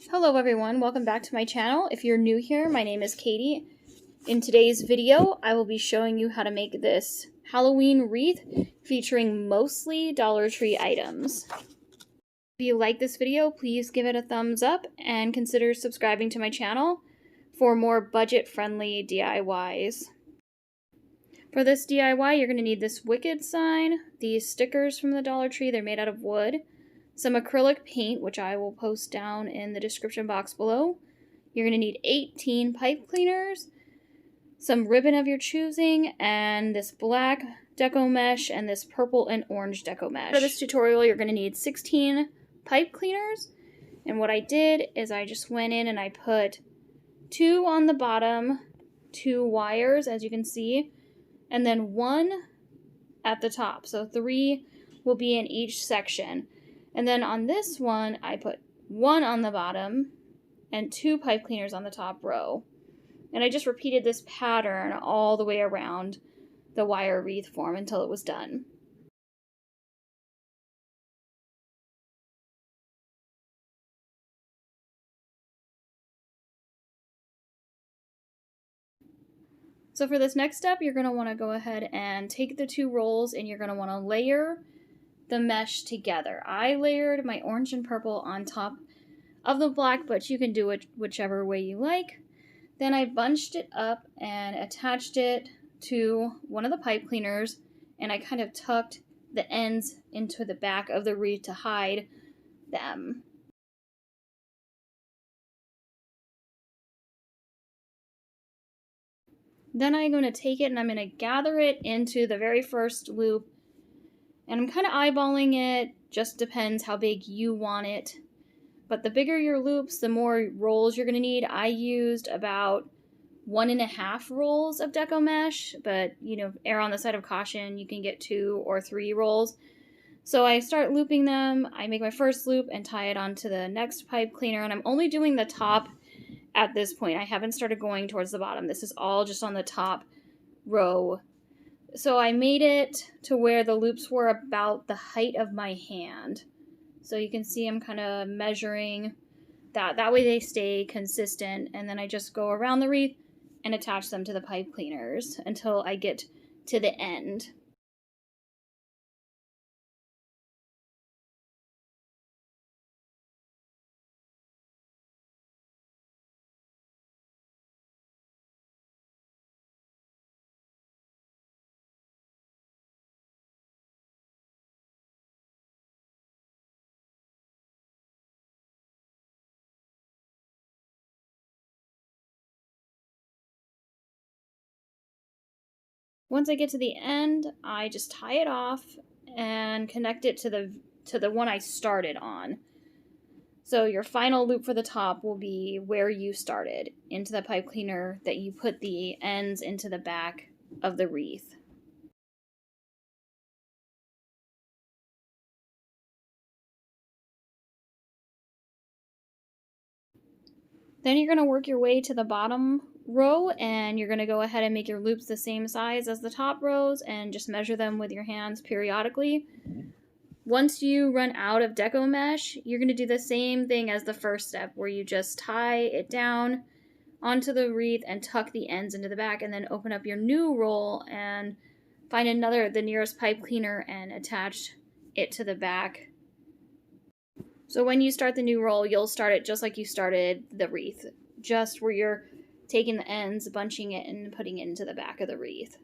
Hello everyone, welcome back to my channel. If you're new here, my name is Katie. In today's video, I will be showing you how to make this Halloween wreath featuring mostly Dollar Tree items. If you like this video, please give it a thumbs up and consider subscribing to my channel for more budget-friendly DIYs. For this DIY, you're going to need this Wicked sign, these stickers from the Dollar Tree, they're made out of wood, some acrylic paint, which I will post down in the description box below. You're going to need 18 pipe cleaners, some ribbon of your choosing, and this black Deco mesh and this purple and orange Deco mesh. For this tutorial, you're going to need 16 pipe cleaners, and what I did is I just went in and I put 2 on the bottom, 2 wires, as you can see, and then 1 at the top. So 3 will be in each section. And then on this one, I put 1 on the bottom and 2 pipe cleaners on the top row. And I just repeated this pattern all the way around the wire wreath form until it was done. So for this next step, you're going to want to go ahead and take the 2 rolls and you're going to want to layer the mesh together. I layered my orange and purple on top of the black, but you can do it whichever way you like. Then I bunched it up and attached it to one of the pipe cleaners, and I kind of tucked the ends into the back of the wreath to hide them. Then I'm going to take it and I'm going to gather it into the very first loop, and I'm kind of eyeballing it, just depends how big you want it. But the bigger your loops, the more rolls you're going to need. I used about 1.5 rolls of Deco mesh, but err on the side of caution, you can get 2 or 3 rolls. So I start looping them, I make my first loop and tie it onto the next pipe cleaner, and I'm only doing the top at this point. I haven't started going towards the bottom. This is all just on the top row. So I made it to where the loops were about the height of my hand. So you can see I'm kind of measuring that. That way they stay consistent. And then I just go around the wreath and attach them to the pipe cleaners until I get to the end. Once I get to the end, I just tie it off and connect it to the one I started on. So your final loop for the top will be where you started, into the pipe cleaner that you put the ends into the back of the wreath. Then you're going to work your way to the bottom row, and you're going to go ahead and make your loops the same size as the top rows and just measure them with your hands periodically. Once you run out of Deco mesh, you're going to do the same thing as the first step, where you just tie it down onto the wreath and tuck the ends into the back, and then open up your new roll and find the nearest pipe cleaner and attach it to the back. So when you start the new roll, you'll start it just like you started the wreath, just where you're taking the ends, bunching it, and putting it into the back of the wreath.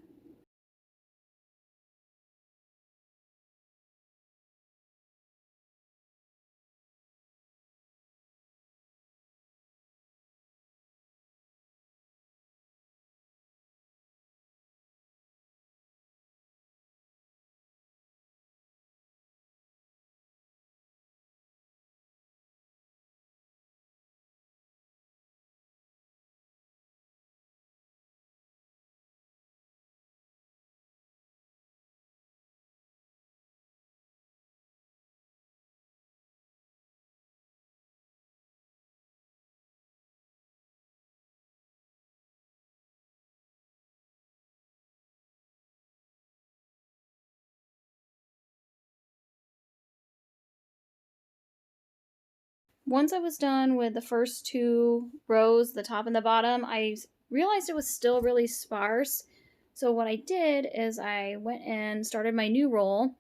Once I was done with the first two rows, the top and the bottom, I realized it was still really sparse. So what I did is I went and started my new roll,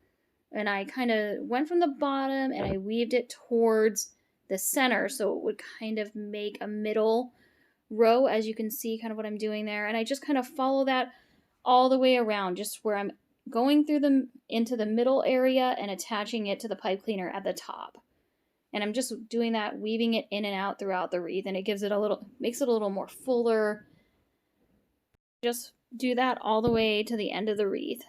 and I kind of went from the bottom and I weaved it towards the center so it would kind of make a middle row, as you can see kind of what I'm doing there. And I just kind of follow that all the way around, just where I'm going through them into the middle area and attaching it to the pipe cleaner at the top. And I'm just doing that, weaving it in and out throughout the wreath, and it gives it a little, makes it a little more fuller. Just do that all the way to the end of the wreath.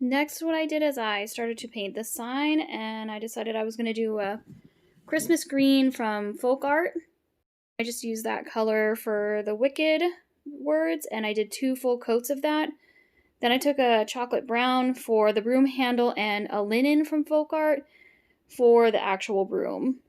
Next, what I did is I started to paint the sign, and I decided I was going to do a Christmas green from folk art. I just used that color for the wicked words, and I did 2 full coats of that. Then I took a chocolate brown for the broom handle and a linen from folk art for the actual broom.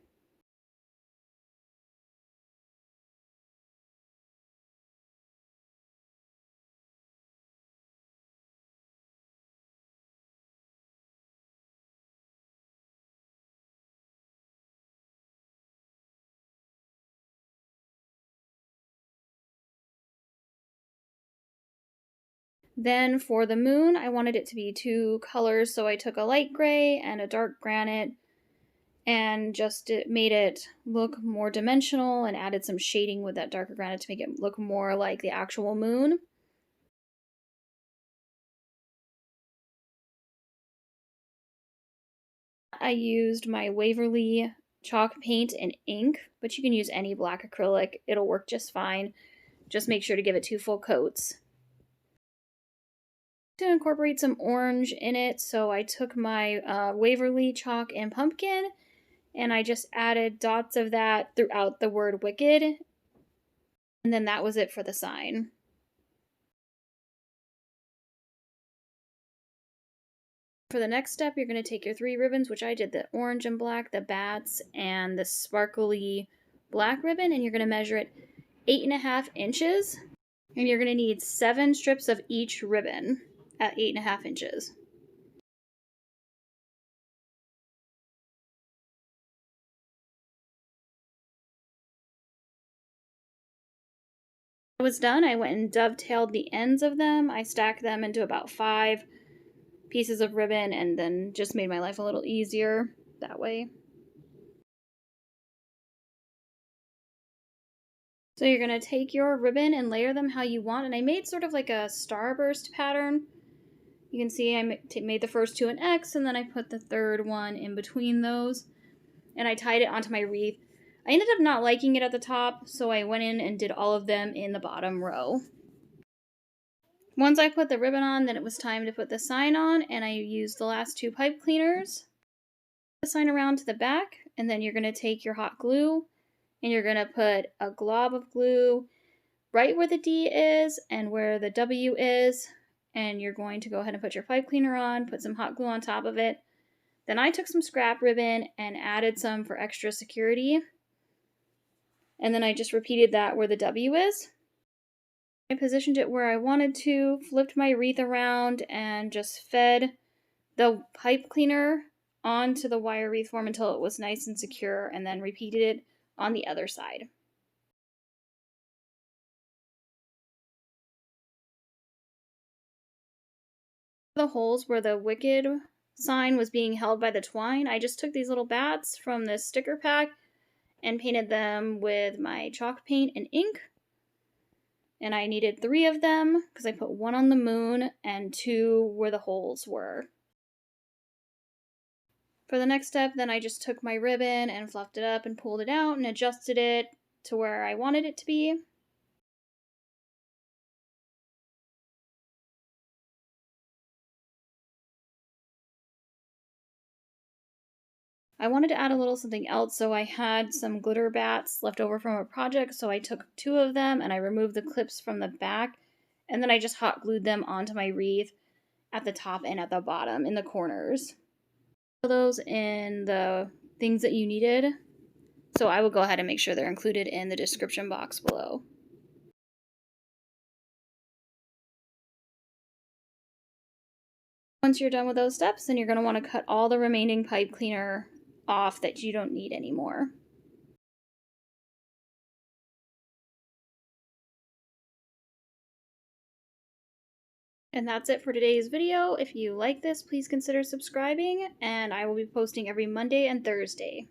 Then for the moon, I wanted it to be 2 colors, so I took a light gray and a dark granite and just made it look more dimensional and added some shading with that darker granite to make it look more like the actual moon. I used my Waverly chalk paint and ink, but you can use any black acrylic. It'll work just fine. Just make sure to give it 2 full coats. To incorporate some orange in it, so I took my Waverly chalk and pumpkin, and I just added dots of that throughout the word wicked, and then that was it for the sign. For the next step, you're going to take your 3 ribbons, which I did the orange and black, the bats, and the sparkly black ribbon, and you're going to measure it 8.5 inches, and you're going to need 7 strips of each ribbon at 8.5 inches. When I was done, I went and dovetailed the ends of them. I stacked them into about 5 pieces of ribbon and then just made my life a little easier that way. So you're going to take your ribbon and layer them how you want, and I made sort of like a starburst pattern. You can see I made the first 2 an X, and then I put the 3rd one in between those, and I tied it onto my wreath. I ended up not liking it at the top, so I went in and did all of them in the bottom row. Once I put the ribbon on, then it was time to put the sign on, and I used the last 2 pipe cleaners. The sign around to the back, and then you're going to take your hot glue, and you're going to put a glob of glue right where the D is and where the W is, and you're going to go ahead and put your pipe cleaner on, put some hot glue on top of it. Then I took some scrap ribbon and added some for extra security, and then I just repeated that where the W is. I positioned it where I wanted to, flipped my wreath around, and just fed the pipe cleaner onto the wire wreath form until it was nice and secure, and then repeated it on the other side. The holes where the wicked sign was being held by the twine, I just took these little bats from this sticker pack and painted them with my chalk paint and ink. And I needed 3 of them because I put 1 on the moon and 2 where the holes were. For the next step, then I just took my ribbon and fluffed it up and pulled it out and adjusted it to where I wanted it to be. I wanted to add a little something else, so I had some glitter bats left over from a project, so I took 2 of them and I removed the clips from the back, and then I just hot glued them onto my wreath at the top and at the bottom in the corners. Those in the things that you needed, so I will go ahead and make sure they're included in the description box below. Once you're done with those steps, then you're going to want to cut all the remaining pipe cleaner off that you don't need anymore. And that's it for today's video. If you like this, please consider subscribing, and I will be posting every Monday and Thursday.